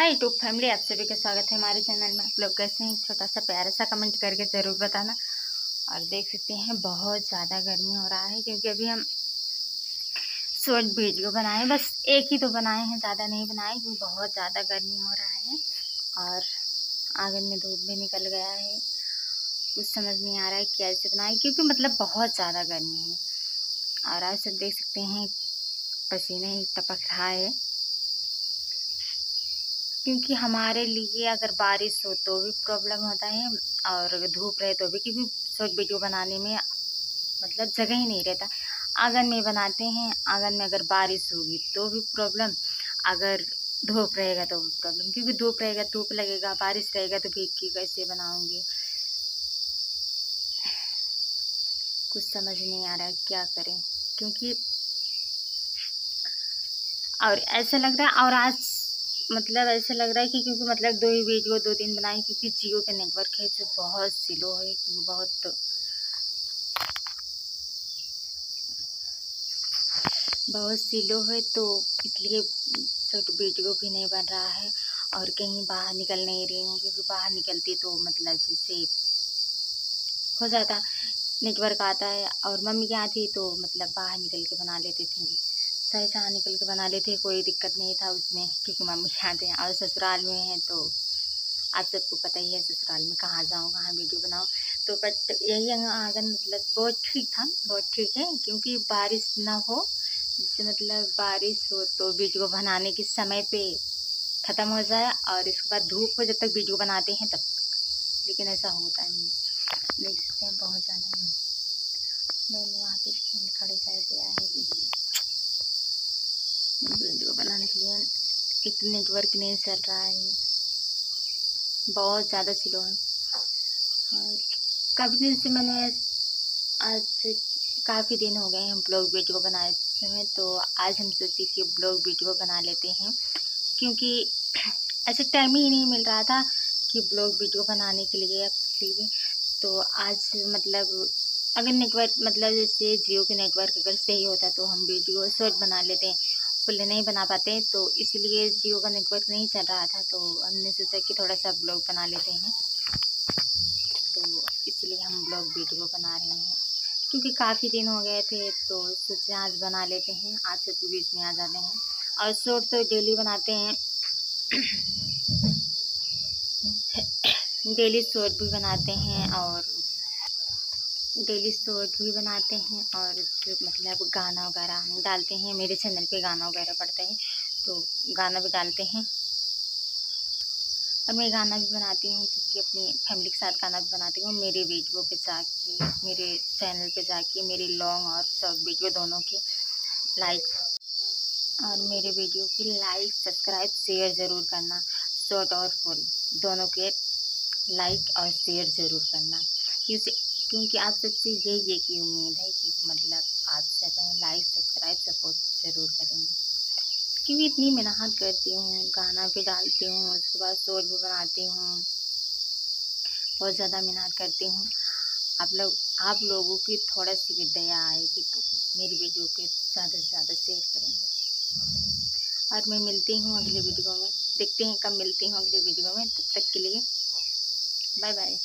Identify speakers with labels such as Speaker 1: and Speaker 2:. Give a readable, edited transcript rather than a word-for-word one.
Speaker 1: Hi YouTube family, आप सभी का स्वागत है हमारे चैनल में। आप लोग कैसे हैं? छोटा सा प्यारा सा कमेंट करके ज़रूर बताना। और देख सकते हैं बहुत ज़्यादा गर्मी हो रहा है, क्योंकि अभी हम शॉर्ट वीडियो बनाए, बस एक ही तो बनाए हैं, ज़्यादा नहीं बनाए, क्योंकि बहुत ज़्यादा गर्मी हो रहा है। और आंगन में धूप भी निकल गया है, कुछ समझ नहीं आ रहा है कैसे बनाए, क्योंकि मतलब बहुत ज़्यादा गर्मी है। और आज सब देख सकते हैं पसीने ही टपक रहा है, क्योंकि हमारे लिए अगर बारिश हो तो भी प्रॉब्लम होता है, और अगर धूप रहे तो भी, क्योंकि शॉर्ट वीडियो बनाने में मतलब जगह ही नहीं रहता। आंगन में बनाते हैं, आंगन में अगर बारिश होगी तो भी प्रॉब्लम, अगर धूप रहेगा तो भी प्रॉब्लम, क्योंकि धूप रहेगा धूप लगेगा, बारिश रहेगा तो भीग के कैसे बनाऊंगी, कुछ समझ नहीं आ रहा है क्या करें। क्योंकि और ऐसा लग रहा है, और आज मतलब ऐसा लग रहा है कि क्योंकि मतलब दो ही वीडियो 2-3 बनाए, क्योंकि जियो का नेटवर्क है जो बहुत स्लो है, क्योंकि बहुत स्लो है, तो इसलिए शॉर्ट वीडियो भी नहीं बन रहा है। और कहीं बाहर निकल नहीं रही हूँ, क्योंकि बाहर निकलती तो मतलब जैसे हो जाता, नेटवर्क आता है। और मम्मी के यहाँ थी तो मतलब बाहर निकल के बना लेते थे, चाहे जहाँ निकल के बना लेते, कोई दिक्कत नहीं था उसमें, क्योंकि मम्मी के यहाँ थे। और ससुराल में है तो आप सबको पता ही है, ससुराल में कहाँ जाऊँ, कहाँ वीडियो बनाऊँ। तो बट यही आंगन मतलब बहुत ठीक था, बहुत ठीक है, क्योंकि बारिश ना हो, जिससे मतलब बारिश हो तो वीडियो बनाने के समय पे ख़त्म हो जाए, और इसके बाद धूप हो जब तक वीडियो बनाते हैं तब तक। लेकिन ऐसा होता नहीं, देख सकते हैं बहुत ज़्यादा। मैंने वहाँ पे स्टैंड खड़े कर दिया है वीडियो बनाने के लिए। एक नेटवर्क नहीं चल रहा है, बहुत ज़्यादा स्लो है। और काफ़ी दिन से मैंने आज काफ़ी दिन हो गए हैं ब्लॉग वीडियो बनाए समय, तो आज हम सोचे कि ब्लॉग वीडियो बना लेते हैं, क्योंकि ऐसे टाइम ही नहीं मिल रहा था कि ब्लॉग वीडियो बनाने के लिए एक्चुअली। तो आज मतलब अगर नेटवर्क मतलब जैसे जियो के नेटवर्क अगर सही होता तो हम वीडियो शॉर्ट बना लेते हैं, फुल नहीं बना पाते, तो इसलिए जियो का नेटवर्क नहीं चल रहा था, तो हमने सोचा कि थोड़ा सा ब्लॉग बना लेते हैं, तो इसलिए हम ब्लॉग वीडियो बना रहे हैं। क्योंकि काफ़ी दिन हो गए थे तो सोचे आज बना लेते हैं, आज सबके बीच में आ जाते हैं। और शॉर्ट तो डेली बनाते हैं, डेली शॉर्ट भी बनाते हैं, और डेली शॉर्ट भी बनाते हैं, और मतलब गाना वगैरह डालते हैं। मेरे चैनल पे गाना वगैरह पड़ता है तो गाना भी डालते हैं। और मैं गाना भी बनाती हूँ, क्योंकि अपनी फैमिली के साथ गाना भी बनाती हूँ। मेरे वीडियो पे जाके, मेरे चैनल पे जाके मेरी लॉन्ग और शॉर्ट वीडियो दोनों के लाइक, और मेरे वीडियो की लाइक सब्सक्राइब शेयर ज़रूर करना। शॉर्ट और फुल दोनों के लाइक और शेयर ज़रूर करना, क्योंकि आप सबसे यही एक ही उम्मीद है कि मतलब आप सब लाइक सब्सक्राइब सपोर्ट ज़रूर करेंगे, क्योंकि इतनी मेहनत करती हूँ, गाना भी डालती हूँ, उसके बाद शॉर्ट भी बनाती हूँ, बहुत ज़्यादा मेहनत करती हूँ। आप लोगों की थोड़ा सी भी दया आएगी तो मेरी वीडियो के ज़्यादा से ज़्यादा शेयर करेंगे। और मैं मिलती हूँ अगले वीडियो में, देखते हैं कब मिलती हूँ अगले वीडियो में। तब तक के लिए बाय बाय।